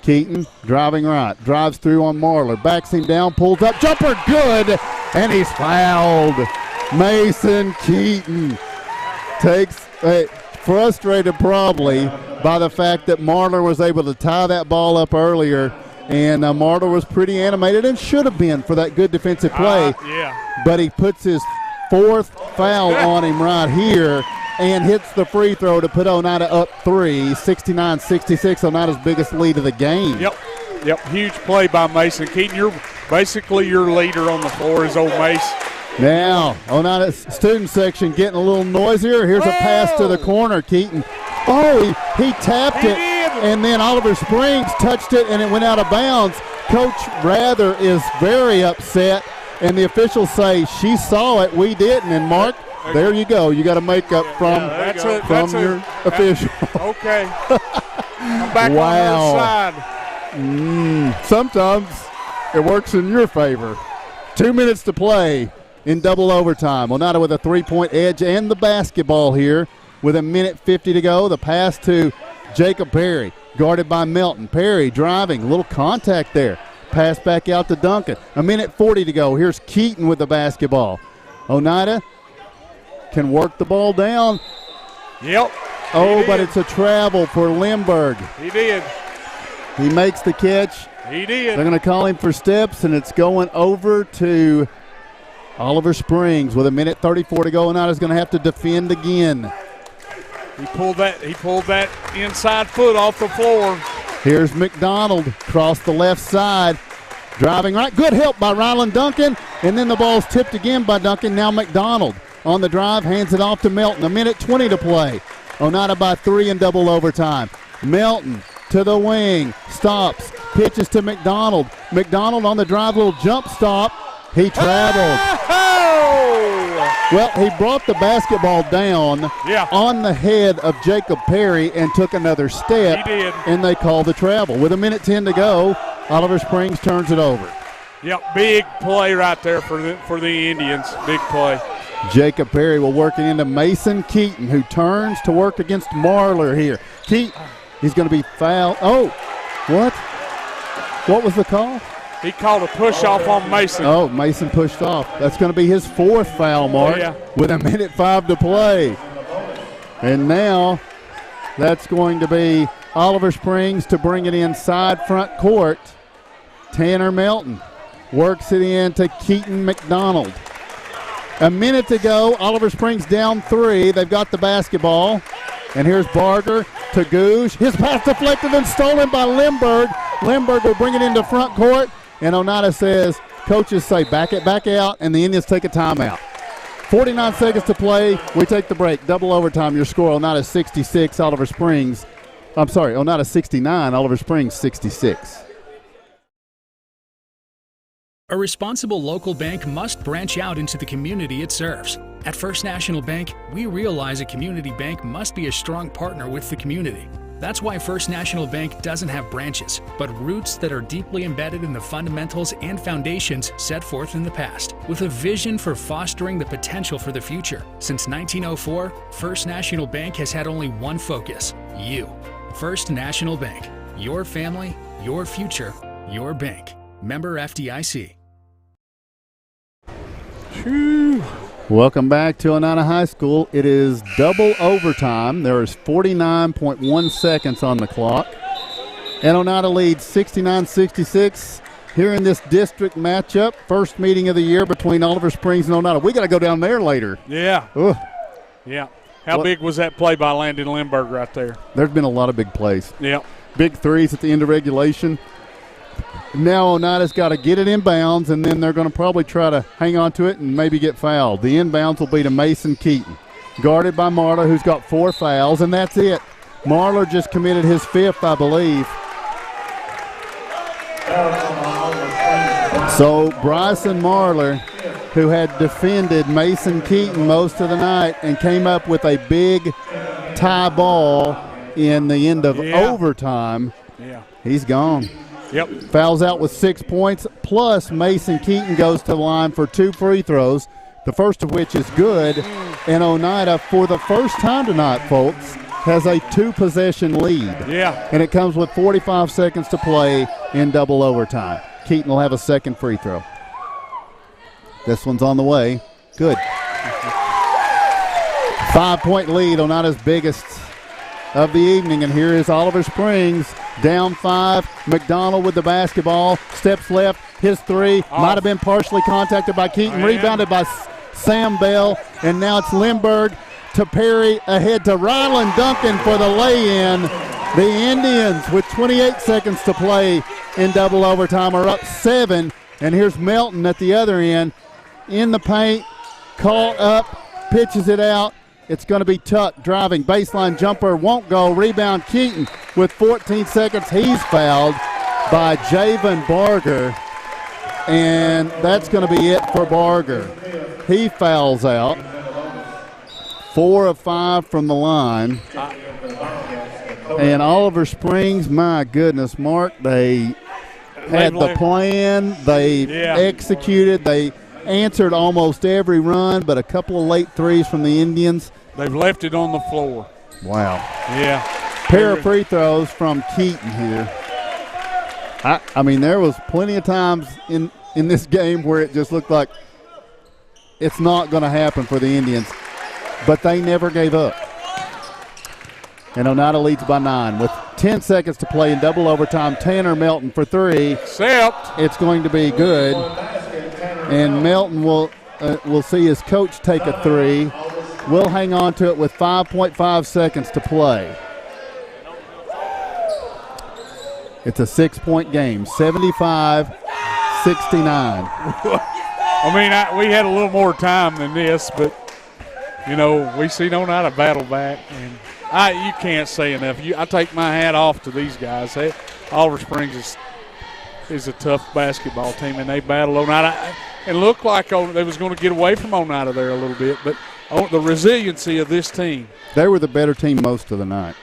Keaton driving right. Drives through on Marler. Backs him down. Pulls up. Jumper good. And he's fouled. Mason Keaton takes frustrated probably by the fact that Marler was able to tie that ball up earlier, and Marler was pretty animated and should have been for that good defensive play. But he puts his 4th foul on him right here and hits the free throw to put Oneida up 3, 69-66, Oneida's biggest lead of the game. Yep, huge play by Mason Keaton. You're basically your leader on the floor is old Mace. Now, Oneida's student section getting a little noisier. Here's a pass to the corner. Keaton, he tapped it, and then Oliver Springs touched it, and it went out of bounds. Coach Rather is very upset, and the officials say she saw it, we didn't. And Mark, there you go. You got to make up from your official. Okay. I'm back on your side. Sometimes it works in your favor. 2 minutes to play. in double overtime. Oneida with a 3-point edge and the basketball here with 1:50 to go. The pass to Jacob Perry, guarded by Melton. Perry driving, a little contact there. Pass back out to Duncan. 1:40 to go. Here's Keaton with the basketball. Oneida can work the ball down. Yep. Oh, but it's a travel for Lindbergh. He did. He makes the catch. He did. They're going to call him for steps, and it's going over to Oliver Springs with 1:34 to go. Oneida's going to have to defend again. He pulled that inside foot off the floor. Here's McDonald across the left side. Driving right. Good help by Ryland Duncan. And then the ball's tipped again by Duncan. Now McDonald on the drive, hands it off to Melton. 1:20 to play. Oneida by 3 in double overtime. Melton to the wing. Stops. Pitches to McDonald. McDonald on the drive, little jump stop. He traveled. Well, he brought the basketball down on the head of Jacob Perry and took another step. He did. And they call the travel. With 1:10 to go, Oliver Springs turns it over. Yep, big play right there for the Indians. Big play. Jacob Perry will work it into Mason Keaton, who turns to work against Marler here. Keaton, he's going to be fouled. Oh, what? What was the call? He called a push-off on Mason. Oh, Mason pushed off. That's going to be his 4th foul, Mark, with 1:05 to play. And now that's going to be Oliver Springs to bring it inside front court. Tanner Melton works it in to Keaton McDonald. 1 minute to go. Oliver Springs down 3. They've got the basketball. And here's Barger to Gouge. His pass deflected and stolen by Lindbergh. Lindbergh will bring it into front court. And Oneida says, coaches say back it back out, and the Indians take a timeout. 49 seconds to play. We take the break. Double overtime. Your score, Oneida 66, Oliver Springs. I'm sorry, Oneida 69, Oliver Springs 66. A responsible local bank must branch out into the community it serves. At First National Bank, we realize a community bank must be a strong partner with the community. That's why First National Bank doesn't have branches, but roots that are deeply embedded in the fundamentals and foundations set forth in the past, with a vision for fostering the potential for the future. Since 1904, First National Bank has had only one focus: you. First National Bank. Your family, your future, your bank. Member FDIC. Whew. Welcome back to Oneida High School. It is double overtime. There is 49.1 seconds on the clock. And Oneida leads 69-66 here in this district matchup. First meeting of the year between Oliver Springs and Oneida. We got to go down there later. Yeah. Ugh. Yeah. How big was that play by Landon Lindbergh right there? There's been a lot of big plays. Yeah. Big threes at the end of regulation. Now Oneida's got to get it in bounds, and then they're going to probably try to hang on to it and maybe get fouled. The inbounds will be to Mason Keaton, guarded by Marler, who's got 4 fouls, and that's it. Marler just committed his 5th, I believe. So Bryson Marler, who had defended Mason Keaton most of the night and came up with a big tie ball in the end of overtime, he's gone. Yep. Fouls out with 6 points, plus Mason Keaton goes to the line for 2 free throws, the first of which is good. And Oneida, for the first time tonight, folks, has a 2-possession lead. Yeah. And it comes with 45 seconds to play in double overtime. Keaton will have a second free throw. This one's on the way. Good. 5-point lead, Oneida's biggest of the evening. And here is Oliver Springs. Down 5, McDonald with the basketball, steps left, his 3, might have been partially contacted by Keaton, rebounded by Sam Bell, and now it's Lindbergh to Perry, ahead to Ryland Duncan for the lay-in. The Indians, with 28 seconds to play in double overtime, are up 7, and here's Melton at the other end, in the paint, caught up, pitches it out. It's going to be Tuck driving, baseline jumper, won't go, rebound Keaton with 14 seconds. He's fouled by Javen Barger, and that's going to be it for Barger. He fouls out. 4 of 5 from the line. And Oliver Springs, my goodness, Mark, they had the plan. They executed. They answered almost every run, but a couple of late threes from the Indians. They've left it on the floor. Wow. Yeah. Pair of free throws from Keaton here. I mean, there was plenty of times in this game where it just looked like it's not going to happen for the Indians, but they never gave up. And Oneida leads by 9 with 10 seconds to play in double overtime. Tanner Melton for 3. Except it's going to be good. And Melton will see his coach take a 3. We'll hang on to it with 5.5 seconds to play. It's a 6-point game, 75-69. I mean, we had a little more time than this, but, you know, we seen Oneida battle back. And you can't say enough. I take my hat off to these guys. Oliver Springs is a tough basketball team, and they battled Oneida. It looked like they was going to get away from Oneida there a little bit, but the resiliency of this team. They were the better team most of the night,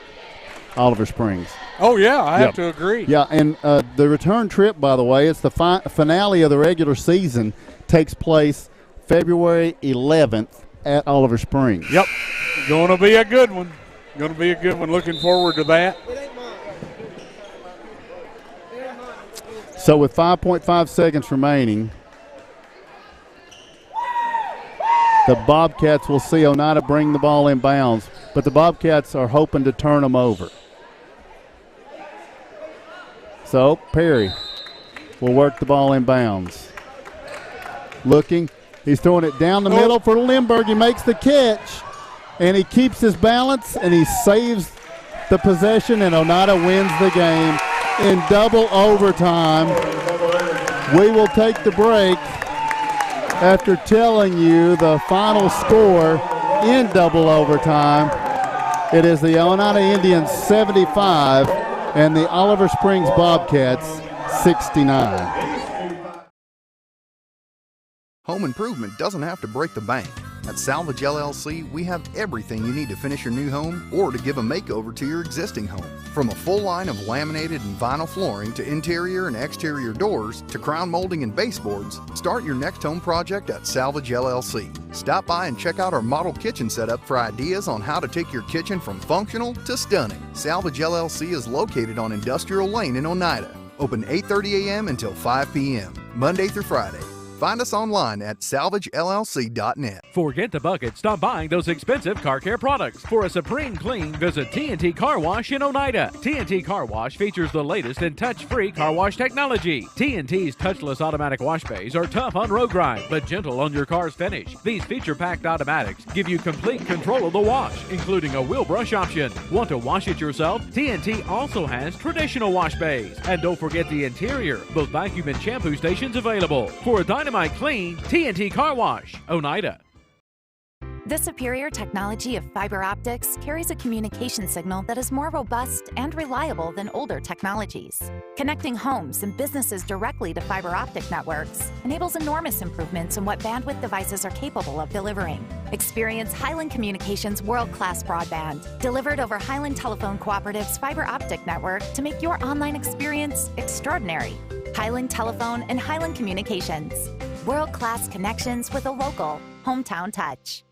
Oliver Springs. Oh, yeah, I have to agree. Yeah, and the return trip, by the way, it's the finale of the regular season, takes place February 11th at Oliver Springs. Yep, going to be a good one. Going to be a good one. Looking forward to that. So with 5.5 seconds remaining, the Bobcats will see Oneida bring the ball in bounds, but the Bobcats are hoping to turn them over. So Perry will work the ball in bounds. Looking, he's throwing it down the middle for Lindbergh. He makes the catch, and he keeps his balance, and he saves the possession, and Oneida wins the game in double overtime. We will take the break after telling you the final score in double overtime. It is the Oneida Indians 75 and the Oliver Springs Bobcats 69. Home improvement doesn't have to break the bank. At Salvage LLC, we have everything you need to finish your new home or to give a makeover to your existing home. From a full line of laminated and vinyl flooring to interior and exterior doors to crown molding and baseboards, start your next home project at Salvage LLC. Stop by and check out our model kitchen setup for ideas on how to take your kitchen from functional to stunning. Salvage LLC is located on Industrial Lane in Oneida. Open 8:30 a.m. until 5 p.m., Monday through Friday. Find us online at salvagellc.net. Forget the bucket. Stop buying those expensive car care products. For a supreme clean, visit T&T Car Wash in Oneida. T&T Car Wash features the latest in touch-free car wash technology. T&T's touchless automatic wash bays are tough on road grime, but gentle on your car's finish. These feature-packed automatics give you complete control of the wash, including a wheel brush option. Want to wash it yourself? T&T also has traditional wash bays. And don't forget the interior, both vacuum and shampoo stations available. For a dynamite clean, T&T Car Wash, Oneida. The superior technology of fiber optics carries a communication signal that is more robust and reliable than older technologies. Connecting homes and businesses directly to fiber optic networks enables enormous improvements in what bandwidth devices are capable of delivering. Experience Highland Communications' world-class broadband, delivered over Highland Telephone Cooperative's fiber optic network to make your online experience extraordinary. Highland Telephone and Highland Communications. World-class connections with a local, hometown touch.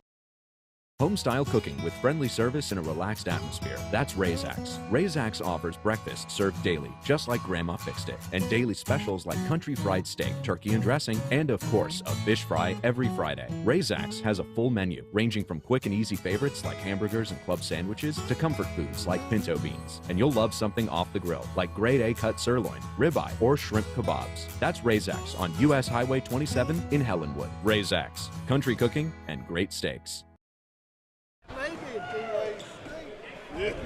Home-style cooking with friendly service and a relaxed atmosphere. That's Razax. Razax offers breakfast served daily, just like Grandma fixed it, and daily specials like country fried steak, turkey and dressing, and of course, a fish fry every Friday. Razax has a full menu, ranging from quick and easy favorites like hamburgers and club sandwiches to comfort foods like pinto beans. And you'll love something off the grill, like grade A cut sirloin, ribeye, or shrimp kebabs. That's Razax on U.S. Highway 27 in Helenwood. Razax. Country cooking and great steaks.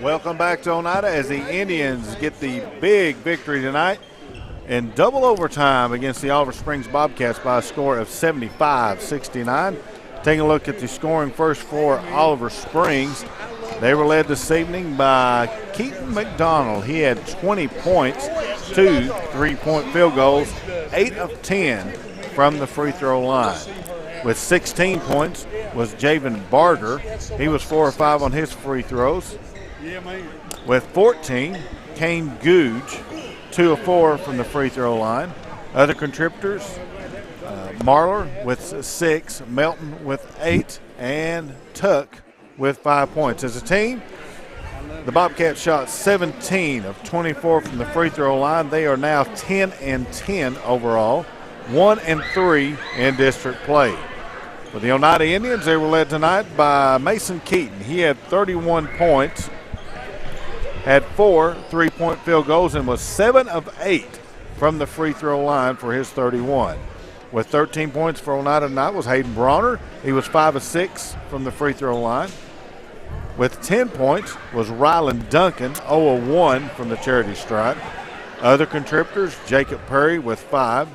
Welcome back to Oneida as the Indians get the big victory tonight in double overtime against the Oliver Springs Bobcats by a score of 75-69. Taking a look at the scoring first for Oliver Springs. They were led this evening by Keaton McDonald. He had 20 points, 2 3-point field goals, 8 of 10 from the free throw line. With 16 points was Javen Barger. He was 4 or 5 on his free throws. With 14, Kane Googe, 2 of 4 from the free throw line. Other contributors, Marlar with 6, Melton with 8, and Tuck with 5 points. As a team, the Bobcats shot 17 of 24 from the free throw line. They are now 10-10 overall, 1-3 in district play. For the Oneida Indians, they were led tonight by Mason Keaton. He had 31 points, had 4 3-point field goals, and was 7 of 8 from the free throw line for his 31. With 13 points for Oneida tonight was Hayden Bronner. He was 5 of 6 from the free throw line. With 10 points was Ryland Duncan, 0 of 1 from the charity stripe. Other contributors, Jacob Perry with 5.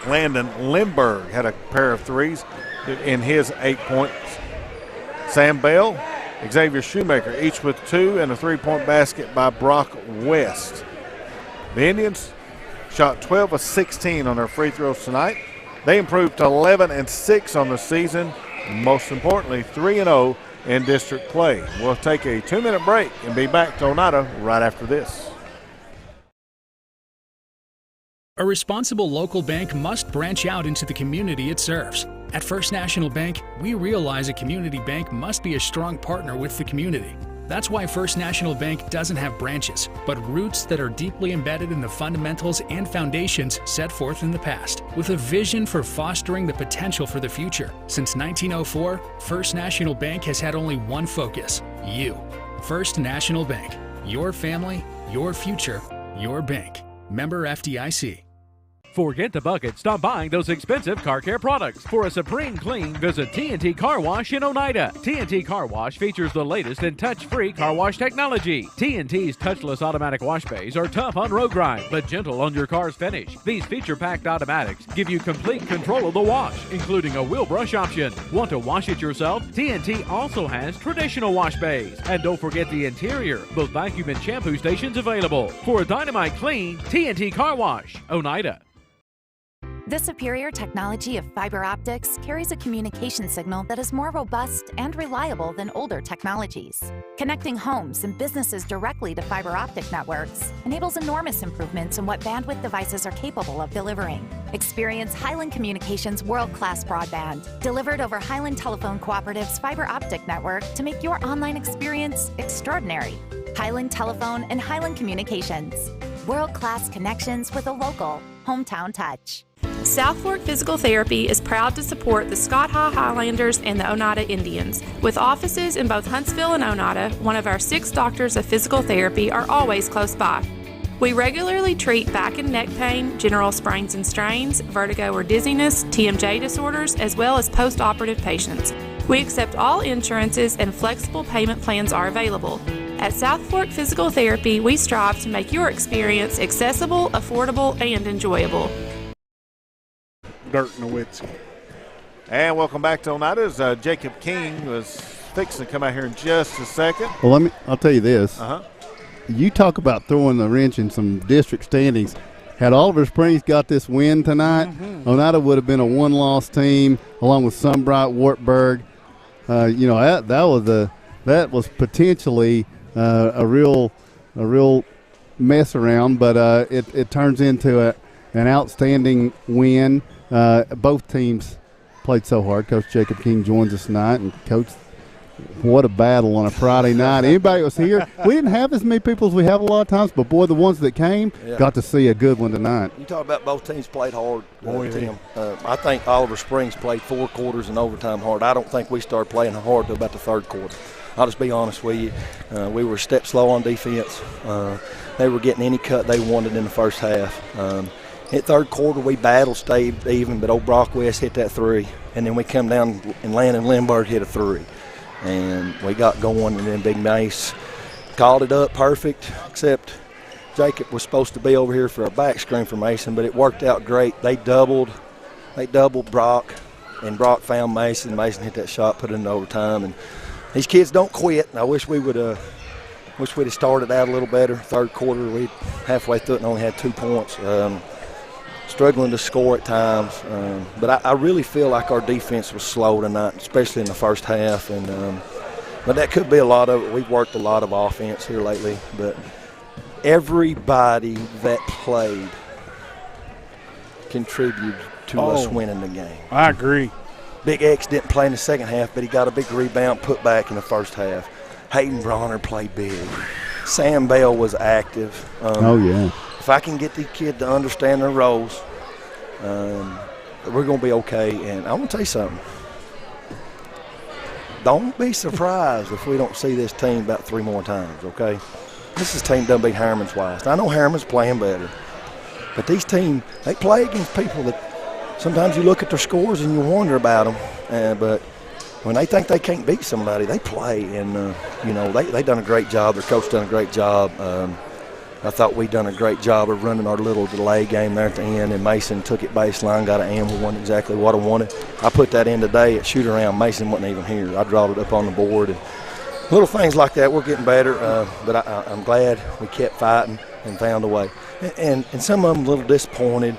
Landon Lindbergh had a pair of threes in his 8 points. Sam Bell, Xavier Shoemaker, each with 2, and a 3-point basket by Brock West. The Indians shot 12 of 16 on their free throws tonight. They improved to 11-6 on the season. Most importantly, 3-0 in district play. We'll take a 2-minute break and be back to Oneida right after this. A responsible local bank must branch out into the community it serves. At First National Bank, we realize a community bank must be a strong partner with the community. That's why First National Bank doesn't have branches, but roots that are deeply embedded in the fundamentals and foundations set forth in the past, with a vision for fostering the potential for the future. Since 1904, First National Bank has had only one focus: you. First National Bank. Your family, your future, your bank. Member FDIC. Forget the bucket. Stop buying those expensive car care products. For a supreme clean, visit T&T Car Wash in Oneida. T&T Car Wash features the latest in touch-free car wash technology. T&T's touchless automatic wash bays are tough on road grime, but gentle on your car's finish. These feature-packed automatics give you complete control of the wash, including a wheel brush option. Want to wash it yourself? T&T also has traditional wash bays. And don't forget the interior, both vacuum and shampoo stations available. For a dynamite clean, T&T Car Wash, Oneida. The superior technology of fiber optics carries a communication signal that is more robust and reliable than older technologies. Connecting homes and businesses directly to fiber optic networks enables enormous improvements in what bandwidth devices are capable of delivering. Experience Highland Communications' world-class broadband, delivered over Highland Telephone Cooperative's fiber optic network to make your online experience extraordinary. Highland Telephone and Highland Communications. World-class connections with a local, hometown touch. South Fork Physical Therapy is proud to support the Scott High Highlanders and the Oneida Indians. With offices in both Huntsville and Oneida, one of our 6 doctors of physical therapy are always close by. We regularly treat back and neck pain, general sprains and strains, vertigo or dizziness, TMJ disorders, as well as post-operative patients. We accept all insurances and flexible payment plans are available. At South Fork Physical Therapy, we strive to make your experience accessible, affordable, and enjoyable. Dirk Nowitzki. And welcome back to Oneida. As Jacob King was fixing to come out here in just a second. Well, I'll tell you this. You talk about throwing the wrench in some district standings. Had Oliver Springs got this win tonight, Oneida would have been a 1-loss team along with Sunbright, Wartburg. That was potentially a real mess around, but it turns into an outstanding win. Both teams played so hard. Coach Jacob King joins us tonight, and Coach, what a battle on a Friday night. Anybody was here. We didn't have as many people as we have a lot of times, but boy, the ones that came got to see a good one tonight. You talk about both teams played hard, Tim. I think Oliver Springs played 4 quarters and overtime hard. I don't think we started playing hard until about the 3rd quarter. I'll just be honest with you. We were a step slow on defense. They were getting any cut they wanted in the first half. In 3rd quarter, we battled, stayed even, but old Brock West hit that 3. And then we come down and Landon Lindbergh hit a 3. And we got going, and then Big Mace called it up perfect, except Jacob was supposed to be over here for a back screen for Mason, but it worked out great. They doubled Brock, and Brock found Mason. Mason hit that shot, put it in overtime. And these kids don't quit. And I wish we'd have started out a little better. 3rd quarter, we halfway through it and only had 2 points. Struggling to score at times, but I really feel like our defense was slow tonight, especially in the first half. And but that could be a lot of it. We've worked a lot of offense here lately, but everybody that played contributed to us winning the game. I agree. Big X didn't play in the second half, but he got a big rebound put back in the first half. Hayden Bronner played big. Sam Bell was active. If I can get these kids to understand their roles, we're going to be okay. And I want to tell you something. Don't be surprised if we don't see this team about 3 more times, okay? This team done beat Harriman twice. Now, I know Harriman's playing better, but these teams, they play against people that sometimes you look at their scores and you wonder about them. But when they think they can't beat somebody, they play. And, they done a great job. Their coach done a great job. I thought we done a great job of running our little delay game there at the end, and Mason took it baseline, got an and one exactly what I wanted. I put that in today at shoot around. Mason wasn't even here. I drawed it up on the board. And little things like that, we're getting better, but I'm glad we kept fighting and found a way. And some of them a little disappointed.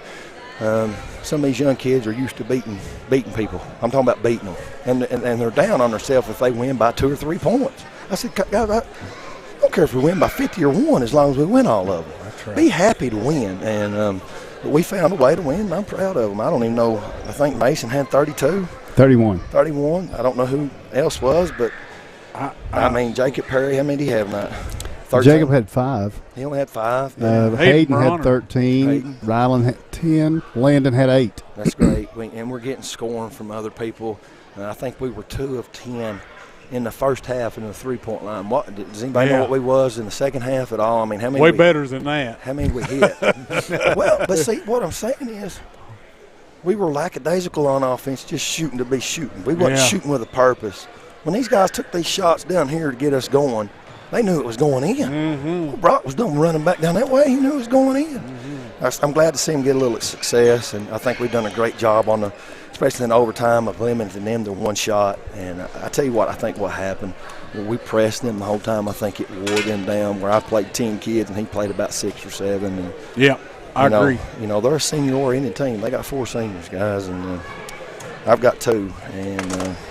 Some of these young kids are used to beating people. I'm talking about beating them. And they're down on themselves if they win by 2 or 3 points. I said, guys, I don't care if we win by 50 or 1 as long as we win all of them. That's right. Be happy to win. And we found a way to win, and I'm proud of them. I don't even know. I think Mason had 32. 31. I don't know who else was, but I mean, Jacob Perry, how many do you have now? 13? Jacob had 5. He only had 5. Hayden had 13. Rylan had 10. Landon had 8. That's great. And we're getting scoring from other people. I think we were 2 of 10 in the first half in the 3-point line. Does anybody know what we was in the second half at all? I mean, how many? Way better than that. How many we hit? Well, but see, what I'm saying is we were lackadaisical on offense, just shooting to be shooting. We wasn't shooting with a purpose. When these guys took these shots down here to get us going, they knew it was going in. Mm-hmm. Well, Brock was running back down that way. He knew it was going in. Mm-hmm. I'm glad to see him get a little success, and I think we've done a great job on especially in overtime, of limiting them to 1 shot. And I tell you what, I think what happened, when we pressed them the whole time, I think it wore them down, where I played 10 kids and he played about 6 or 7. And, I agree. They're a senior-oriented team. They got 4 seniors, guys, and I've got 2.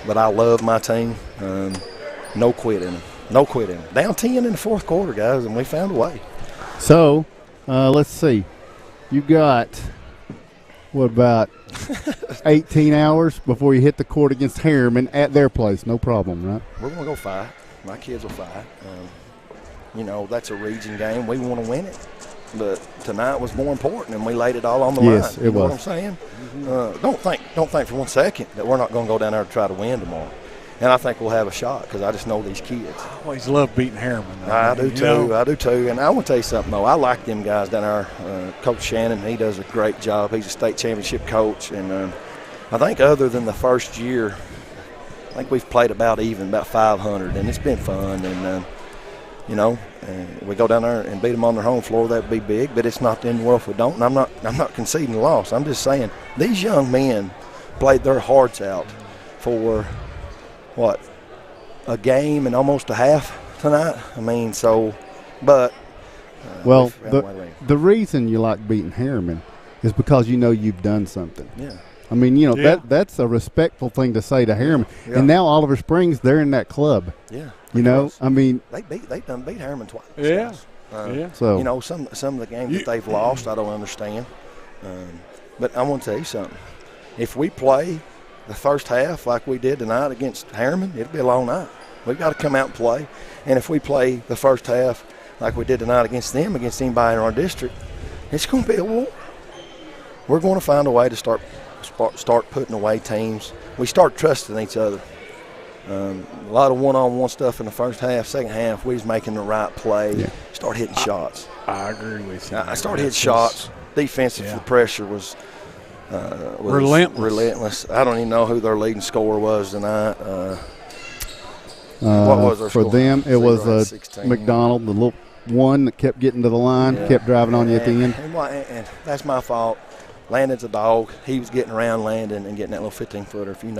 But I love my team. No quitting. Down 10 in the fourth quarter, guys, and we found a way. So, let's see. You got, about 18 hours before you hit the court against Harriman at their place. No problem, right? We're going to go fight. My kids will fight. That's a region game. We want to win it. But tonight was more important, and we laid it all on the line. Yes, it was. You know what I'm saying? Mm-hmm. Don't think for 1 second that we're not going to go down there to try to win tomorrow. And I think we'll have a shot because I just know these kids. I always love beating Harriman. I do too. And I want to tell you something, though. I like them guys down there. Coach Shannon, he does a great job. He's a state championship coach. And I think other than the first year, I think we've played about 500. And it's been fun. And, we go down there and beat them on their home floor. That would be big. But it's not the end of the world if we don't. And I'm not conceding the loss. I'm just saying these young men played their hearts out for – a game and almost a half tonight. I mean, but the reason you like beating Harriman is because you've done something. Yeah. I mean, that's a respectful thing to say to Harriman. Yeah. And now Oliver Springs, they're in that club. Yeah. I mean, they done beat Harriman twice. Yeah. So some of the games that they've lost, I don't understand. But I want to tell you something. If we play the first half like we did tonight against Harriman, it'll be a long night. We've got to come out and play. And if we play the first half like we did tonight against anybody in our district, it's going to be a war. We're going to find a way to start putting away teams. We start trusting each other. A lot of one-on-one stuff in the first half. Second half, we was making the right play. Yeah. Start hitting shots. I agree with you. I started hitting shots. Defensively, the pressure was relentless. I don't even know who their leading scorer was tonight. What was their for score? them? It was McDonald, the little one that kept getting to the line, kept driving on you at the end. And that's my fault. Landon's a dog. He was getting around Landon and getting that little 15-footer. If you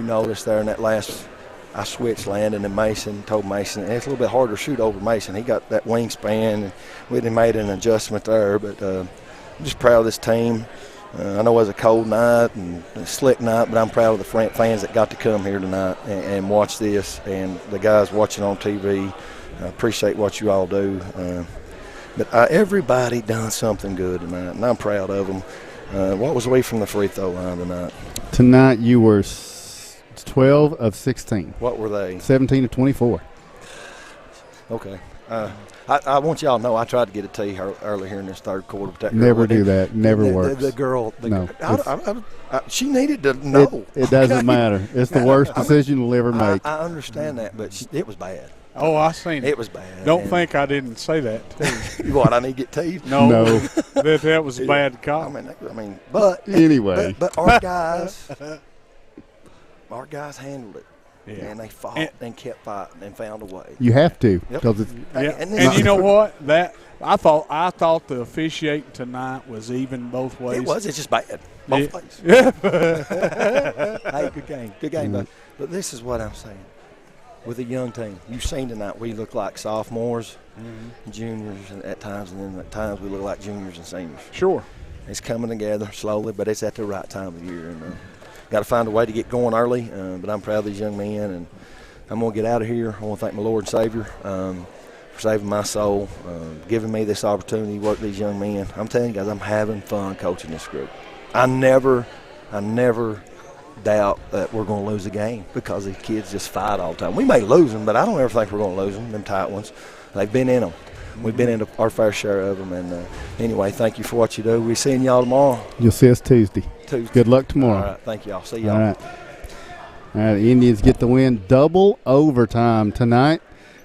notice there in that last, I switched Landon and Mason. Told Mason, and it's a little bit harder to shoot over Mason. He got that wingspan, and we'd made an adjustment there. But I'm just proud of this team. I know it was a cold night and a slick night, but I'm proud of the fans that got to come here tonight and watch this, and the guys watching on TV. I appreciate what you all do. But everybody done something good tonight, and I'm proud of them. What was we from the free throw line tonight? Tonight you were 12 of 16. What were they? 17 of 24. Okay. I want y'all to know I tried to get it to you early here in this third quarter. But that Never do that. Never works. The girl. No. She needed to know. It doesn't matter. It's the worst decision you'll ever make. I understand that, but it was bad. Oh, I seen it. It was bad. Don't think I didn't say that too. What, I need to get teased? No. that was a bad call. I mean, but anyway. But our guys handled it. Yeah. And they fought and kept fighting and found a way. You have to. Yep. It's, And you know what? I thought the officiating tonight was even both ways. It was. It's just bad. Both ways. Yeah. Hey, good game. Good game, but this is what I'm saying. With a young team, you've seen tonight we look like sophomores, juniors, and at times we look like juniors and seniors. Sure. It's coming together slowly, but it's at the right time of year. And got to find a way to get going early, but I'm proud of these young men, and I'm going to get out of here. I want to thank my Lord and Savior for saving my soul, giving me this opportunity to work with these young men. I'm telling you guys, I'm having fun coaching this group. I never doubt that we're going to lose a game because these kids just fight all the time. We may lose them, but I don't ever think we're going to lose them tight ones. They've been in them. We've been into our fair share of them. And anyway, thank you for what you do. We're seeing y'all tomorrow. You'll see us Tuesday. Good luck tomorrow. All right, thank y'all. See y'all. All right. The Indians get the win, double overtime tonight.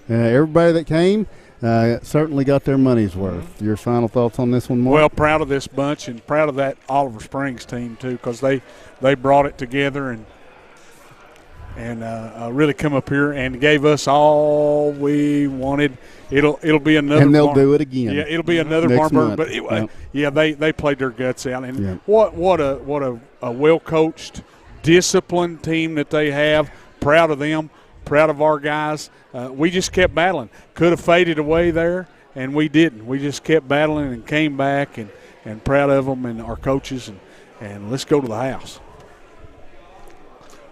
Everybody that came certainly got their money's worth. Your final thoughts on this one, Mark? Well, proud of this bunch and proud of that Oliver Springs team too, because they brought it together and really come up here and gave us all we wanted. It'll be another. And they'll do it again. Yeah, it'll be another Marburg. But they played their guts out. And what a well coached, disciplined team that they have. Proud of them. Proud of our guys. We just kept battling. Could have faded away there, and we didn't. We just kept battling and came back, and proud of them and our coaches, and let's go to the house.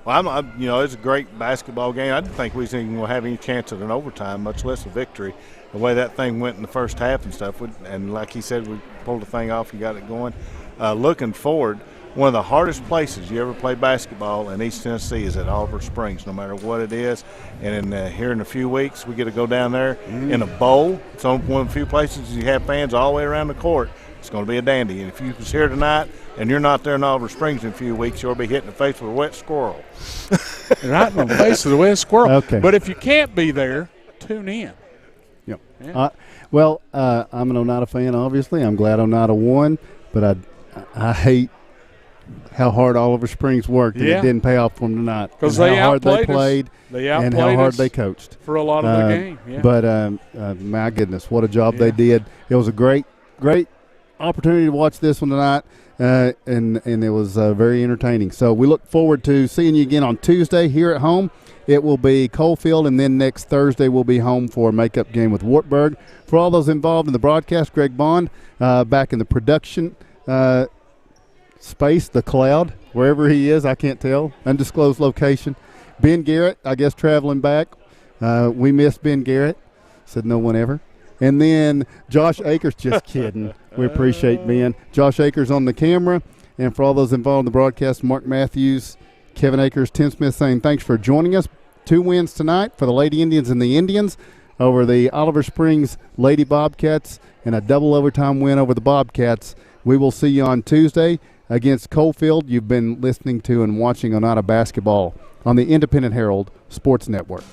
Well, it's a great basketball game. I didn't think we will have any chance at an overtime, much less a victory. The way that thing went in the first half and stuff, and like he said, we pulled the thing off and got it going. Looking forward, one of the hardest places you ever play basketball in East Tennessee is at Oliver Springs, no matter what it is. And here in a few weeks, we get to go down there in a bowl. It's one of the few places you have fans all the way around the court. It's going to be a dandy. And if you was here tonight and you're not there in Oliver Springs in a few weeks, you'll be hitting the face with a wet squirrel. Right in the face with a wet squirrel. Okay. But if you can't be there, tune in. Yep. Yeah. I'm an Oneida fan, obviously. I'm glad Oneida won, but I hate how hard Oliver Springs worked, and it didn't pay off for them tonight. Because how hard they played and how hard they coached. For a lot of the game, yeah. But, my goodness, what a job they did. It was a great opportunity to watch this one tonight, and it was very entertaining. So we look forward to seeing you again on Tuesday here at home. It will be Coalfield, and then next Thursday we'll be home for a makeup game with Wartburg. For all those involved in the broadcast, Greg Bond, back in the production space, the cloud, wherever he is, I can't tell, undisclosed location. Ben Garrett, I guess, traveling back. We miss Ben Garrett, said no one ever. And then Josh Akers, just kidding. We appreciate Ben. Josh Akers on the camera. And for all those involved in the broadcast, Mark Matthews, Kevin Akers, Tim Smith saying thanks for joining us. 2 wins tonight for the Lady Indians and the Indians over the Oliver Springs Lady Bobcats, and a double overtime win over the Bobcats. We will see you on Tuesday against Coalfield. You've been listening to and watching Oneida basketball on the Independent Herald Sports Network.